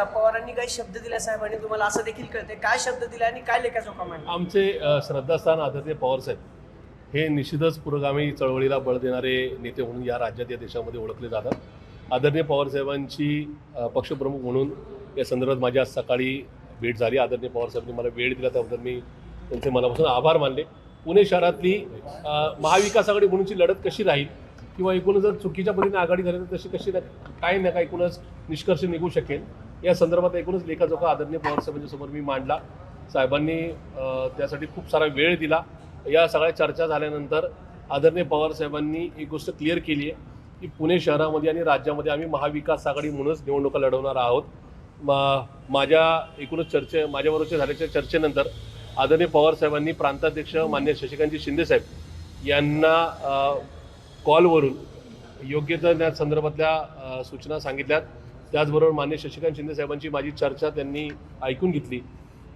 पवारांनी काही शब्द दिला साहेबांनी, तुम्हाला असं देखील कळते काय शब्द दिला आणि काय लेखाजोखा मांडला? आमचे श्रद्धास्थान आदरणीय पवारसाहेब हे निश्चितच पुरोगामी चळवळीला बळ देणारे नेते म्हणून या राज्यात या देशामध्ये ओळखले जातात। आदरणीय पवारसाहेबांची पक्षप्रमुख म्हणून या संदर्भात माझी आज सकाळी भेट झाली। आदरणीय पवारसाहेबांनी मला वेळ दिला त्याबद्दल मी त्यांचे मनापासून आभार मानले। पुणे शहरातली महाविकास आघाडी म्हणूनची लढत कशी राहील किंवा एकूणच जर चुकीच्या पद्धतीने आघाडी झाली तर तशी कशी काय ना काय एकूणच निष्कर्ष निघू शकेल या संदर्भात एकूणच लेखाजोखा आदरणीय पवारसाहेबांच्या समोर मी मांडला। साहेबांनी त्यासाठी खूप सारा वेळ दिला। या सगळ्या चर्चा झाल्यानंतर आदरणीय पवारसाहेबांनी एक गोष्ट क्लिअर केली आहे की पुणे शहरामध्ये आणि राज्यामध्ये आम्ही महाविकास आघाडी म्हणूनच निवडणुका लढवणार आहोत। माझ्या एकूणच माझ्याबरोबरच्या झाल्याच्या चर्चेनंतर आदरणीय पवारसाहेबांनी प्रांताध्यक्ष मान्य शशिकांतजी शिंदेसाहेब यांना कॉलवरून योग्य त्या संदर्भातल्या सूचना सांगितल्यात। त्याचबरोबर मान्य शशिकांत शिंदे साहेबांची माझी चर्चा त्यांनी ऐकून घेतली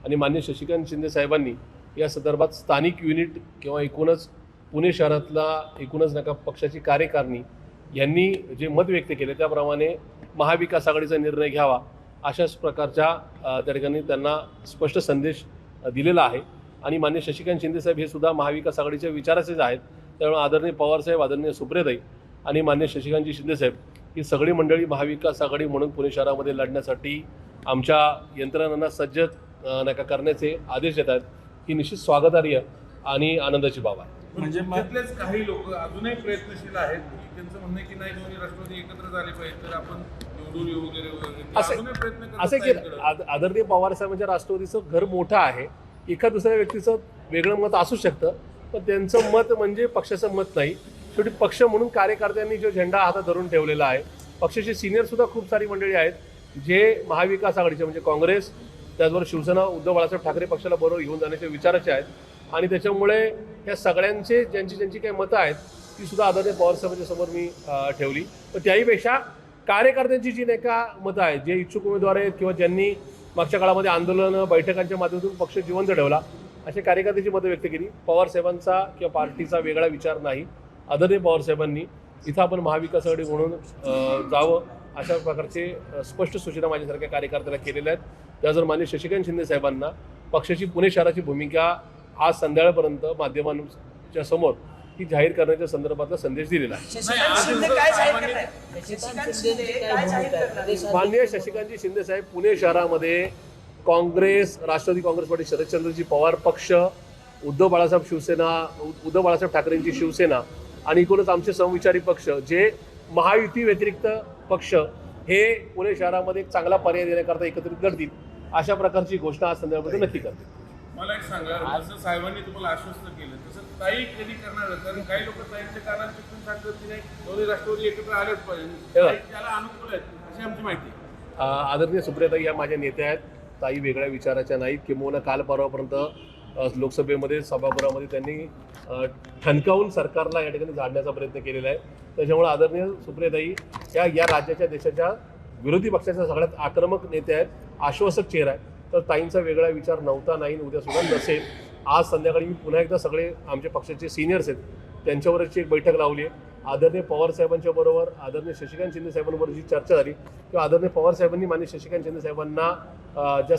आणि मान्य शशिकांत शिंदे साहेबांनी या संदर्भात स्थानिक युनिट किंवा एकूणच पुणे शहरातला एकूणच नका पक्षाची कार्यकारिणी यांनी जे मत व्यक्त केले त्याप्रमाणे महाविकास आघाडीचा निर्णय घ्यावा अशाच प्रकारच्या त्या ठिकाणी त्यांना स्पष्ट संदेश दिलेला आहे। आणि मान्य शशिकांत शिंदे साहेब हे सुद्धा महाविकास आघाडीच्या विचाराचेच आहेत। त्यामुळे आदरणीय पवारसाहेब, आदरणीय सुप्रियाताई आणि मान्य शशिकांतजी शिंदेसाहेब ही सगळी मंडळी महाविकास आघाडी म्हणून पुणे शहरामध्ये लढण्यासाठी आमच्या यंत्रणांना सज्ज नका करण्याचे आदेश देत आहेत। ही निश्चित स्वागतार्ह आणि आनंदाची बाब आहे। म्हणजे त्यातलेच काही लोक अजूनही प्रयत्नशील आहेत की त्यांचं म्हणणं की नाही दोन्ही राष्ट्रवादी एकत्र झाले पाहिजे तर आपण निवडून येऊ वगैरे अजूनही प्रयत्न करत असे की आदरणीय पवारसाहेबांच्या राष्ट्रवादीचं घर मोठं आहे। एका दुसऱ्या व्यक्तीचं वेगळं मत असू शकतं पण त्यांचं मत म्हणजे पक्षाचं मत नाही। शेवटी पक्ष म्हणून कार्यकर्त्यांनी जो झेंडा हातात धरून ठेवलेला आहे, पक्षाचे सिनियर सुद्धा खूप सारी मंडळी आहेत जे महाविकास आघाडीचे म्हणजे काँग्रेस त्याचबरोबर शिवसेना उद्धव बाळासाहेब ठाकरे पक्षाला बरोबर घेऊन जाण्याचे विचाराचे आहेत। आणि त्याच्यामुळे या सगळ्यांचे ज्यांची काही मतं आहेत ती सुद्धा आदरणीय पवारसाहेबांच्या समोर मी ठेवली। पण त्याहीपेक्षा कार्यकर्त्यांची जी नाही का मतं आहेत, जे इच्छुक उमेदवार आहेत किंवा ज्यांनी मागच्या काळामध्ये आंदोलनं बैठकांच्या माध्यमातून पक्ष जिवंत ठेवला अशा कार्यकर्त्यांची मतं व्यक्त केली। पवारसाहेबांचा किंवा पार्टीचा वेगळा विचार नाही। आदरणीय पवारसाहेबांनी इथं आपण महाविकास आघाडी म्हणून जावं अशा प्रकारचे स्पष्ट सूचना माझ्यासारख्या कार्यकर्त्याला केलेल्या आहेत। त्याचबरोबर मान्य शशिकांत शिंदे साहेबांना पक्षाची पुणे शहराची भूमिका आज संध्याकाळपर्यंत माध्यमांच्या समोर ही जाहीर करण्याच्या संदर्भातला संदेश दिलेला आहे। माननीय शशिकांतजी शिंदे साहेब पुणे शहरामध्ये काँग्रेस, राष्ट्रवादी काँग्रेस पार्टी, शरदचंद्रजी पवार पक्ष, उद्धव बाळासाहेब ठाकरेंची शिवसेना आणि एकूणच आमचे समविचारी पक्ष जे महायुती व्यतिरिक्त पक्ष हे पुणे शहरामध्ये एक चांगला पर्याय देण्याकरता एकत्रित लढतील अशा प्रकारची घोषणा आज संदर्भामध्ये नक्की करतील। मला एक सांगा, जसं साहेबांनी तुम्हाला आश्वस्त केलं तसं ताई कधी करणार? कारण काही लोक ताईंच्या कानात चिकटून सांगतात की नाही दोन्ही राष्ट्रवादी एकत्र आलेच पाहिजे, त्याला अनुकूल आहेत अशी आमची माहिती। आदरणीय सुप्रियाताई या माझ्या नेत्या आहेत। ताई वेगळ्या विचाराच्या नाहीत। किंबहुना काल परवापर्यंत लोकसभेमध्ये सभागृहामध्ये त्यांनी ठणकावून सरकारला या ठिकाणी झाडण्याचा प्रयत्न केलेला आहे। त्याच्यामुळे आदरणीय सुप्रियाताई या राज्याच्या देशाच्या विरोधी पक्षाच्या सगळ्यात आक्रमक नेत्या आहेत, आश्वासक चेहरा आहे। तर ताईंचा वेगळा विचार नव्हता, नाही, उद्या सुद्धा नसेल। आज संध्याकाळी मी पुन्हा एकदा सगळे आमच्या पक्षाचे सिनियर्स आहेत त्यांच्यावरची एक बैठक लावली आहे। आदरणीय पवारसाहेबांच्या बरोबर आदरणीय शशिकांत शिंदे साहेबांबरोबर जी चर्चा झाली किंवा आदरणीय पवारसाहेबांनी मान्य शशिकांत शिंदे साहेबांना ज्या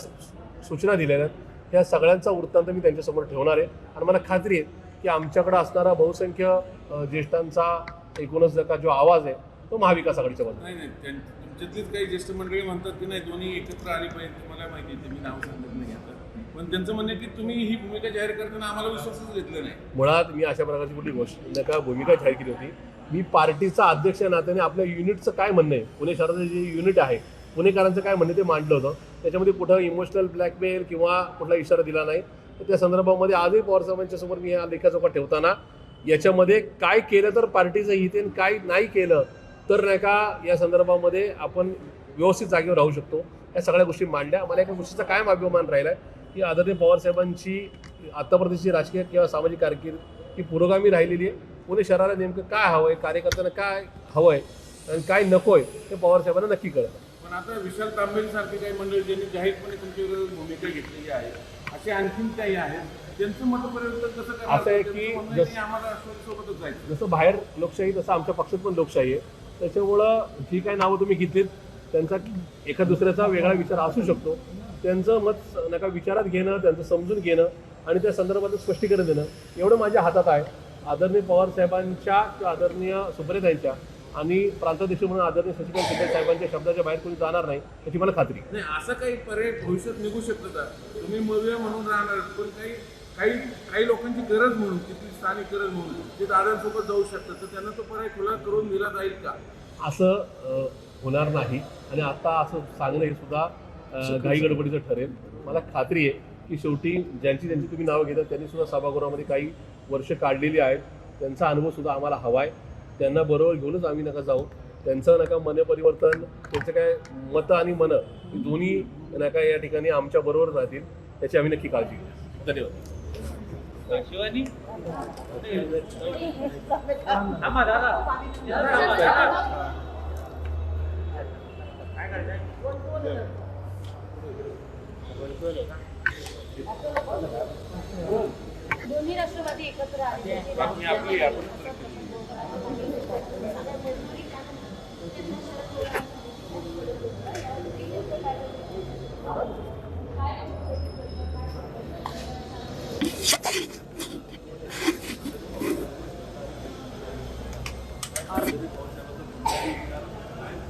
सूचना दिलेल्या आहेत त्या सगळ्यांचा वृत्तांत मी त्यांच्यासमोर ठेवणार आहे। आणि मला खात्री आहे की आमच्याकडे असणारा बहुसंख्य ज्येष्ठांचा एकूणच का जो आवाज आहे तो महाविकास आघाडीच्या बाजूने नाही। तुमच्यातलीच काही ज्येष्ठ मंडळी म्हणतात की नाही दोन्ही एकत्र आली पाहिजे। तुम्हाला माहिती आहे, मी नाव सांगत नाही आता, पण त्यांचं म्हणणं की तुम्ही ही भूमिका जाहीर करताना आम्हाला विश्वासच घेतला नाही। मुळात मी अशा प्रकारची कुठली गोष्ट भूमिका जाहीर केली होती। मी पार्टीचा अध्यक्ष नात्याने आपल्या युनिटचं काय म्हणणं आहे, पुणे शहराचं जे युनिट आहे पुणेकरांचं काय म्हणणं ते मांडलं होतं। त्याच्यामध्ये कुठं इमोशनल ब्लॅकमेल किंवा कुठला इशारा दिला नाही। तर त्या संदर्भामध्ये आजही पवारसाहेबांच्या समोर मी या लेखाजोखा ठेवताना याच्यामध्ये काय केलं तर पार्टीचं हित आहे, काय नाही केलं तर नाही का या संदर्भामध्ये आपण व्यवस्थित जागेवर राहू शकतो, या सगळ्या गोष्टी मांडल्या। मला एका गोष्टीचा कायम अभिमान राहिला आहे की आदरणीय पवारसाहेबांची आत्तापर्यंतची राजकीय किंवा सामाजिक कारकीर्द ही पुरोगामी राहिलेली आहे। पुणे शहराला नेमकं काय हवं आहे, कार्यकर्त्यांना काय हवं आहे आणि काय नको आहे हे पवारसाहेबांना नक्की कळतं। पण आता विशाल तांबेंसारखे काही मंडळी ज्यांनी जाहीरपणे तुमची भूमिका घेतलेली आहे असे आणखीन काही आहेत, त्यांचं मतपरिवर्तन कसं करणार? असं आहे की आम्हाला सोबतच जायचं, जसं बाहेर लोकशाही तसं आमच्या पक्षात पण लोकशाही आहे। त्याच्यामुळं जी काही नावं तुम्ही घेतलीत त्यांचा एका दुसऱ्याचा वेगळा विचार असू शकतो. त्यांचं मत नका विचारात घेणं, त्यांचं समजून घेणं आणि त्या संदर्भात स्पष्टीकरण देणं एवढं माझ्या हातात आहे. आदरणीय पवार साहेबांच्या किंवा आदरणीय सुप्रियाताईंच्या आणि प्रांताध्यक्ष म्हणून आदरणीय शशिकांत शिंदे साहेबांच्या शब्दाच्या बाहेर कोणी जाणार नाही याची मला खात्री आहे. नाही, असं काही पर्याय भविष्यात निघू शकतं का? तुम्ही मौर्य म्हणून राहणार, पण काही लोकांची गरज म्हणून, तिथली स्थानिक गरज म्हणून ते दादांसोबत जाऊ शकतात, तर त्यांना तो पर्याय खुला करून दिला जाईल का? असं होणार नाही आणि आता असं सांगणं हे सुद्धा घाई गडबडीचं ठरेल. मला खात्री आहे की शेवटी ज्यांची तुम्ही नावं घेतात त्यांनी सुद्धा सभागृहामध्ये काही वर्ष काढलेली आहेत. त्यांचा अनुभव सुद्धा आम्हाला हवा आहे. त्यांना बरोबर घेऊनच आम्ही नका जाऊ. त्यांचं नका मन परिवर्तन, त्यांचं काय मतं आणि मनं दोन्ही नका या ठिकाणी आमच्या बरोबर राहतील याची आम्ही नक्की काळजी घेऊ. धन्यवाद. शिवानी दोन्ही राष्ट्रवादी एकत्र आले. आपली